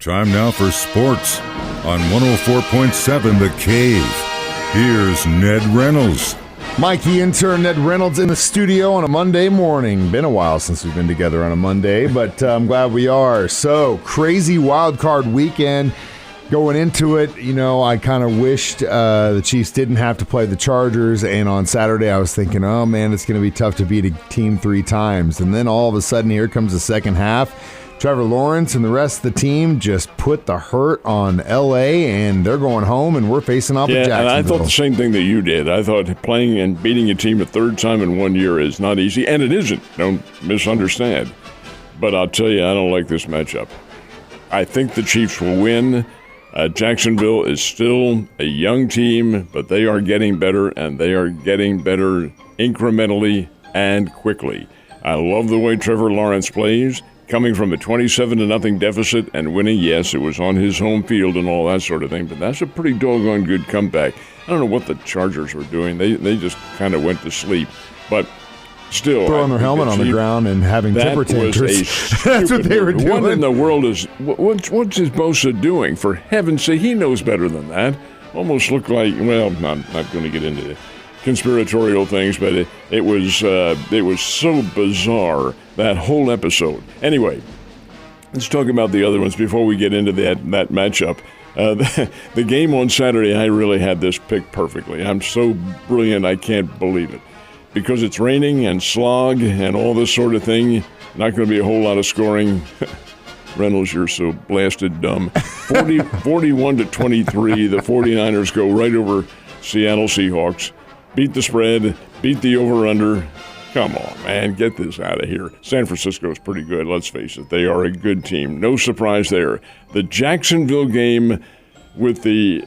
Time now for sports on 104.7 The Cave. Here's Ned Reynolds. Mikey, intern Ned Reynolds in the studio on a Monday morning. Been a while since we've been together on a Monday, but I'm glad we are. So, crazy wild card weekend. Going into it, I kind of wished the Chiefs didn't have to play the Chargers, and on Saturday I was thinking, oh man, it's going to be tough to beat a team 3 times. And then all of a sudden, here comes the second half. Trevor Lawrence and the rest of the team just put the hurt on L.A., and they're going home, and we're facing off with Jacksonville. And I thought the same thing that you did. I thought playing and beating a team a third time in 1 year is not easy, and it isn't. Don't misunderstand. But I'll tell you, I don't like this matchup. I think the Chiefs will win. Jacksonville is still a young team, but they are getting better, and they are getting better incrementally and quickly. I love the way Trevor Lawrence plays. Coming from a 27-0 deficit and winning, yes, it was on his home field and all that sort of thing, but that's a pretty doggone good comeback. I don't know what the Chargers were doing. They just kind of went to sleep. But still, throwing their helmet on the ground and having temper tantrums. That's what they were doing. What in the world is what's Bosa doing? For heaven's sake, he knows better than that. Almost looked like, well, I'm not going to get into conspiratorial things, but it was so bizarre, that whole episode. Anyway, let's talk about the other ones before we get into that matchup. The game on Saturday, I really had this picked perfectly. I'm so brilliant, I can't believe it. Because it's raining and slog and all this sort of thing, not going to be a whole lot of scoring. Reynolds, you're so blasted dumb. 41-23, the 49ers go right over Seattle Seahawks. Beat the spread, beat the over-under. Come on, man, get this out of here. San Francisco's pretty good, let's face it. They are a good team. No surprise there. The Jacksonville game with these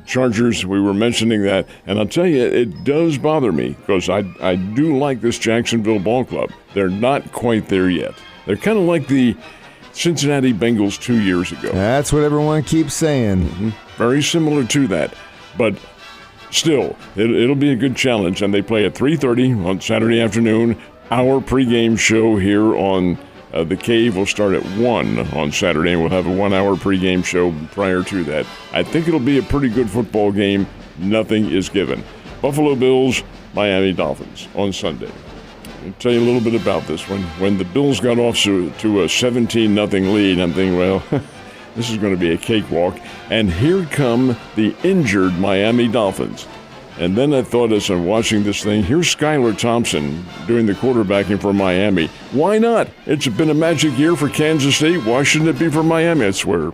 Chargers, we were mentioning that, and I'll tell you, it does bother me because I do like this Jacksonville ball club. They're not quite there yet. They're kind of like the Cincinnati Bengals 2 years ago. That's what everyone keeps saying. Mm-hmm. Very similar to that, but still, it'll be a good challenge, and they play at 3:30 on Saturday afternoon. Our pregame show here on The Cave will start at 1 on Saturday, and we'll have a 1-hour pregame show prior to that. I think it'll be a pretty good football game. Nothing is given. Buffalo Bills, Miami Dolphins on Sunday. I'll tell you a little bit about this one. When the Bills got off to a 17-0 lead, I'm thinking, well, this is going to be a cakewalk. And here come the injured Miami Dolphins. And then I thought, as I'm watching this thing, here's Skylar Thompson doing the quarterbacking for Miami. Why not? It's been a magic year for Kansas State. Why shouldn't it be for Miami? That's where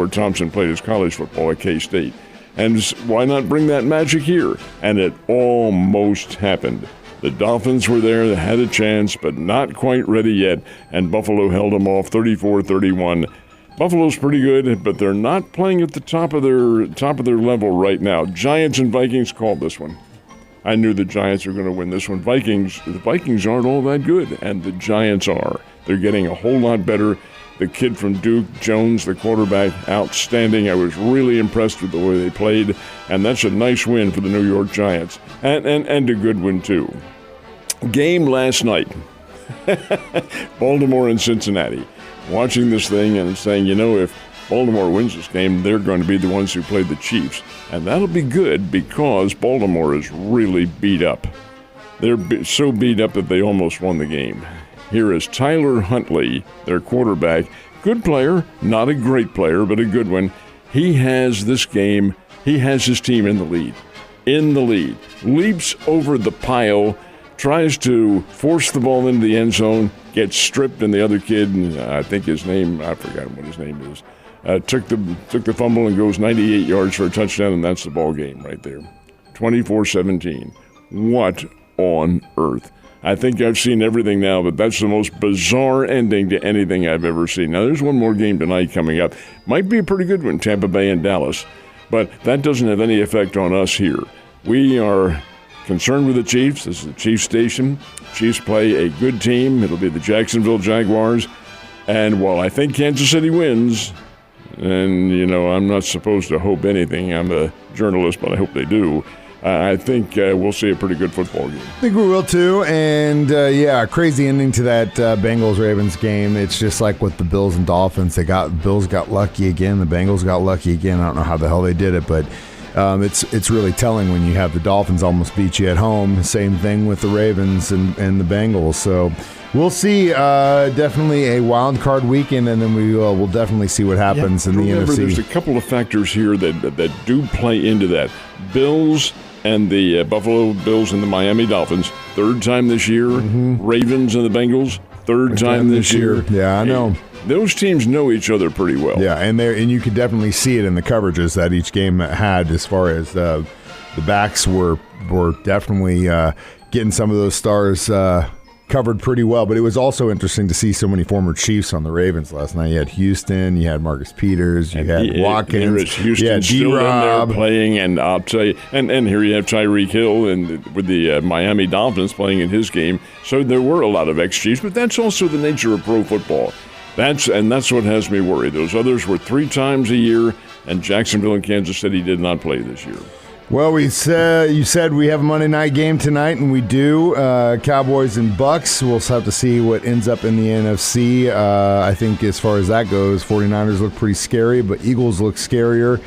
Thompson played his college football at K-State. And why not bring that magic here? And it almost happened. The Dolphins were there, they had a chance, but not quite ready yet. And Buffalo held them off 34-31. Buffalo's pretty good, but they're not playing at the top of their level right now. Giants and Vikings called this one. I knew the Giants were going to win this one. The Vikings aren't all that good, and the Giants are. They're getting a whole lot better. The kid from Duke, Jones, the quarterback, outstanding. I was really impressed with the way they played, and that's a nice win for the New York Giants, and a good win too. Game last night, Baltimore and Cincinnati. Watching this thing and saying, if Baltimore wins this game, they're going to be the ones who play the Chiefs. And that'll be good because Baltimore is really beat up. They're so beat up that they almost won the game. Here is Tyler Huntley, their quarterback. Good player, not a great player, but a good one. He has his team in the lead. In the lead. Leaps over the pile, tries to force the ball into the end zone, gets stripped, and the other kid, I think his name, I forgot what his name is, took the fumble and goes 98 yards for a touchdown, and that's the ball game right there. 24-17. What on earth? I think I've seen everything now, but that's the most bizarre ending to anything I've ever seen. Now, there's one more game tonight coming up. Might be a pretty good one, Tampa Bay and Dallas, but that doesn't have any effect on us here. We are concerned with the Chiefs. This is the Chiefs station. Chiefs play a good team. It'll be the Jacksonville Jaguars. And while I think Kansas City wins, and, I'm not supposed to hope anything. I'm a journalist, but I hope they do. I think we'll see a pretty good football game. I think we will too, and crazy ending to that Bengals-Ravens game. It's just like with the Bills and Dolphins. Bills got lucky again. The Bengals got lucky again. I don't know how the hell they did it, but it's really telling when you have the Dolphins almost beat you at home. Same thing with the Ravens and the Bengals. So we'll see. Definitely a wild card weekend, and then we'll definitely see what happens in the NFC. There's a couple of factors here that do play into that. Bills and the Buffalo Bills and the Miami Dolphins, third time this year. Ravens and the Bengals, third time this year. Yeah, I know. Those teams know each other pretty well. Yeah, and you could definitely see it in the coverages that each game had, as far as the backs were definitely getting some of those stars covered pretty well. But it was also interesting to see so many former Chiefs on the Ravens last night. You had Houston, you had Marcus Peters, you had Watkins, Houston still in there playing, and I'll tell you, and here you have Tyreek Hill and with the Miami Dolphins playing in his game. So there were a lot of ex-Chiefs, but that's also the nature of pro football. That's what has me worried. Those others were 3 times a year, and Jacksonville and Kansas City did not play this year. Well, you said we have a Monday night game tonight, and we do. Cowboys and Bucks. We'll have to see what ends up in the NFC. I think as far as that goes, 49ers look pretty scary, but Eagles look scarier.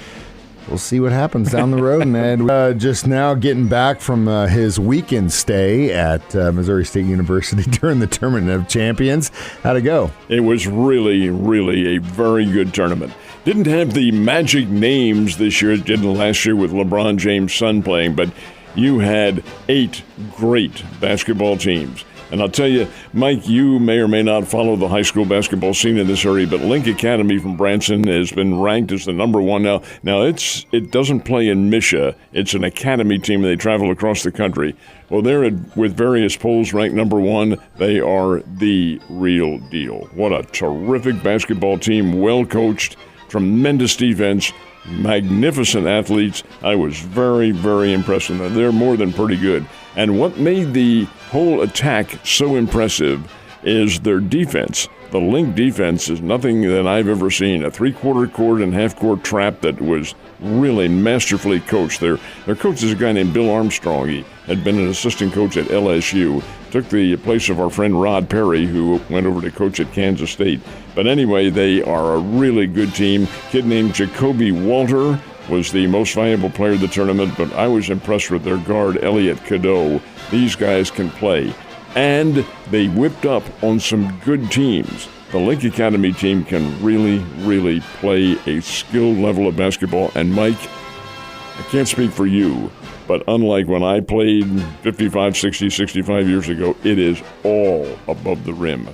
We'll see what happens down the road, Ned. Just now getting back from his weekend stay at Missouri State University during the Tournament of Champions. How'd it go? It was really, really a very good tournament. Didn't have the magic names this year. It didn't last year with LeBron James' son playing, but you had 8 great basketball teams. And I'll tell you, Mike, you may or may not follow the high school basketball scene in this area, but Link Academy from Branson has been ranked as the number 1 now. Now, it doesn't play in Misha. It's an academy team, and they travel across the country. Well, they're with various polls ranked number 1. They are the real deal. What a terrific basketball team, well coached, tremendous defense, magnificent athletes. I was very, very impressed with them. They're more than pretty good. And what made the whole attack so impressive is their defense. The Link defense is nothing that I've ever seen. A 3/4 court and half-court trap that was really masterfully coached. Their coach is a guy named Bill Armstrong. He had been an assistant coach at LSU. Took the place of our friend Rod Perry, who went over to coach at Kansas State. But anyway, they are a really good team. Kid named Jacoby Walter was the most valuable player of the tournament, but I was impressed with their guard, Elliot Cadeau. These guys can play. And they whipped up on some good teams. The Link Academy team can really, really play a skilled level of basketball. And Mike, I can't speak for you, but unlike when I played 55, 60, 65 years ago, it is all above the rim.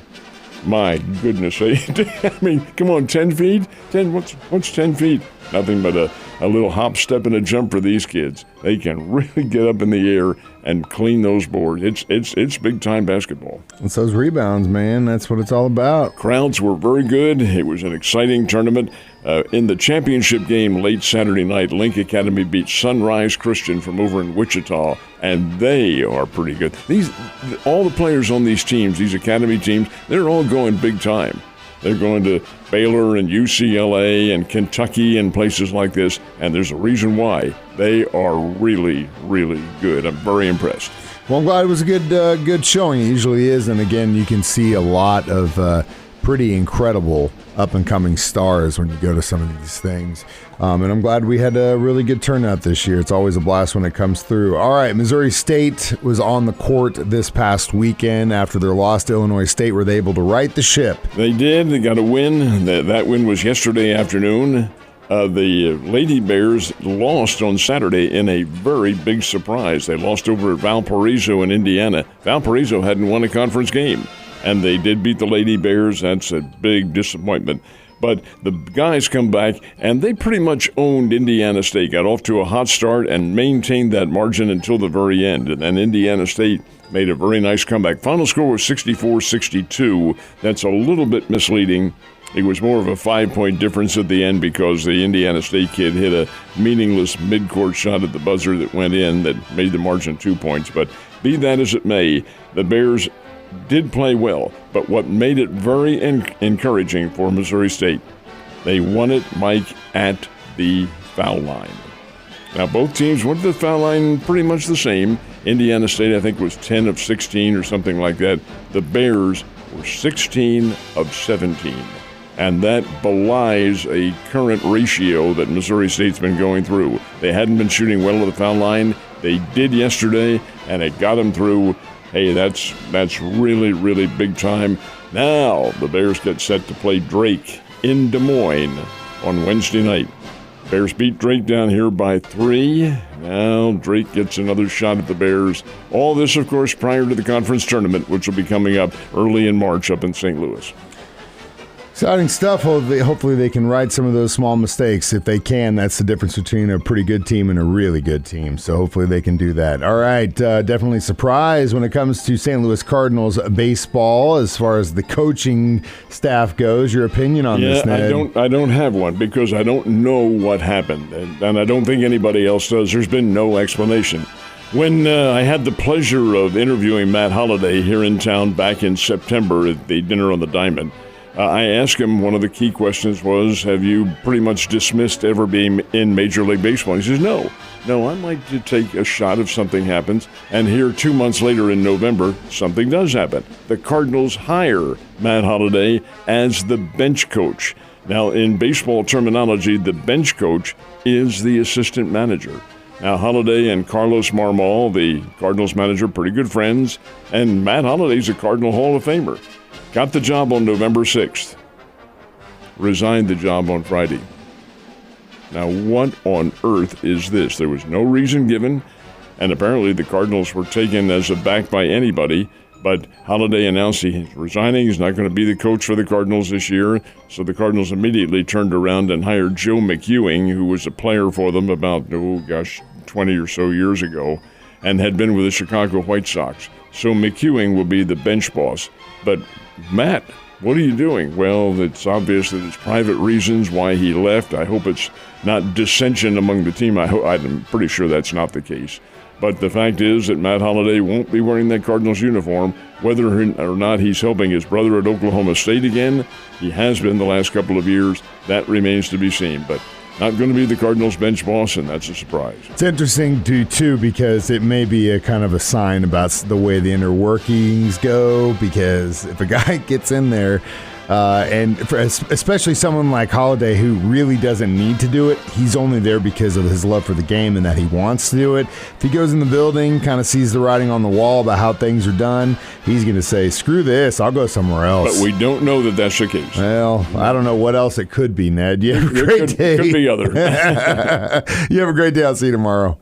My goodness. I mean, come on, 10 feet? What's 10 feet? Nothing but a little hop, step, and a jump for these kids. They can really get up in the air and clean those boards. It's big-time basketball. It's those rebounds, man. That's what it's all about. Crowds were very good. It was an exciting tournament. In the championship game late Saturday night, Link Academy beat Sunrise Christian from over in Wichita, and they are pretty good. All the players on these teams, these academy teams, they're all going big time. They're going to Baylor and UCLA and Kentucky and places like this, and there's a reason why. They are really, really good. I'm very impressed. Well, I'm glad it was a good showing. It usually is, and again, you can see a lot of pretty incredible up-and-coming stars when you go to some of these things. And I'm glad we had a really good turnout this year. It's always a blast when it comes through. All right, Missouri State was on the court this past weekend. After their loss to Illinois State, were they able to right the ship? They did. They got a win. That win was yesterday afternoon. The Lady Bears lost on Saturday in a very big surprise. They lost over at Valparaiso in Indiana. Valparaiso hadn't won a conference game, and they did beat the Lady Bears. That's a big disappointment. But the guys come back, and they pretty much owned Indiana State, got off to a hot start, and maintained that margin until the very end. And then Indiana State made a very nice comeback. Final score was 64-62. That's a little bit misleading. It was more of a 5-point difference at the end because the Indiana State kid hit a meaningless midcourt shot at the buzzer that went in that made the margin 2 points. But be that as it may, the Bears did play well, but what made it very encouraging for Missouri State, they won it, Mike, at the foul line. Now, both teams went to the foul line pretty much the same. Indiana State, I think, was 10 of 16 or something like that. The Bears were 16 of 17. And that belies a current ratio that Missouri State's been going through. They hadn't been shooting well at the foul line. They did yesterday, and it got them through. Hey, that's really, really big time. Now the Bears get set to play Drake in Des Moines on Wednesday night. Bears beat Drake down here by 3. Now Drake gets another shot at the Bears. All this, of course, prior to the conference tournament, which will be coming up early in March up in St. Louis. Exciting stuff. Hopefully they can right some of those small mistakes. If they can, that's the difference between a pretty good team and a really good team. So hopefully they can do that. All right, definitely surprised when it comes to St. Louis Cardinals baseball as far as the coaching staff goes. Your opinion on this, Ned? I don't have one because I don't know what happened, and I don't think anybody else does. There's been no explanation. When I had the pleasure of interviewing Matt Holliday here in town back in September at the dinner on the Diamond, I asked him, one of the key questions was, have you pretty much dismissed ever being in Major League Baseball? And he says, no, I might take a shot if something happens. And here 2 months later in November, something does happen. The Cardinals hire Matt Holliday as the bench coach. Now, in baseball terminology, the bench coach is the assistant manager. Now, Holliday and Carlos Marmol, the Cardinals manager, pretty good friends, and Matt Holliday's a Cardinal Hall of Famer. Got the job on November 6th. Resigned the job on Friday. Now, what on earth is this? There was no reason given, and apparently the Cardinals were taken as aback by anybody, but Holliday announced he's resigning. He's not going to be the coach for the Cardinals this year, so the Cardinals immediately turned around and hired Joe McEwing, who was a player for them about, 20 or so years ago, and had been with the Chicago White Sox. So McEwing will be the bench boss. But Matt, what are you doing? Well, it's obvious that it's private reasons why he left. I hope it's not dissension among the team. I'm pretty sure that's not the case. But the fact is that Matt Holliday won't be wearing that Cardinals uniform, whether or not he's helping his brother at Oklahoma State again. He has been the last couple of years. That remains to be seen. But not going to be the Cardinals bench boss, and that's a surprise. It's interesting, too, because it may be a kind of a sign about the way the inner workings go, because if a guy gets in there, especially someone like Holliday who really doesn't need to do it, he's only there because of his love for the game and that he wants to do it. If he goes in the building, kind of sees the writing on the wall about how things are done, he's going to say, screw this, I'll go somewhere else. But we don't know that that's the case. Well, I don't know what else it could be, Ned. You have a great day. Could be other. You have a great day. I'll see you tomorrow.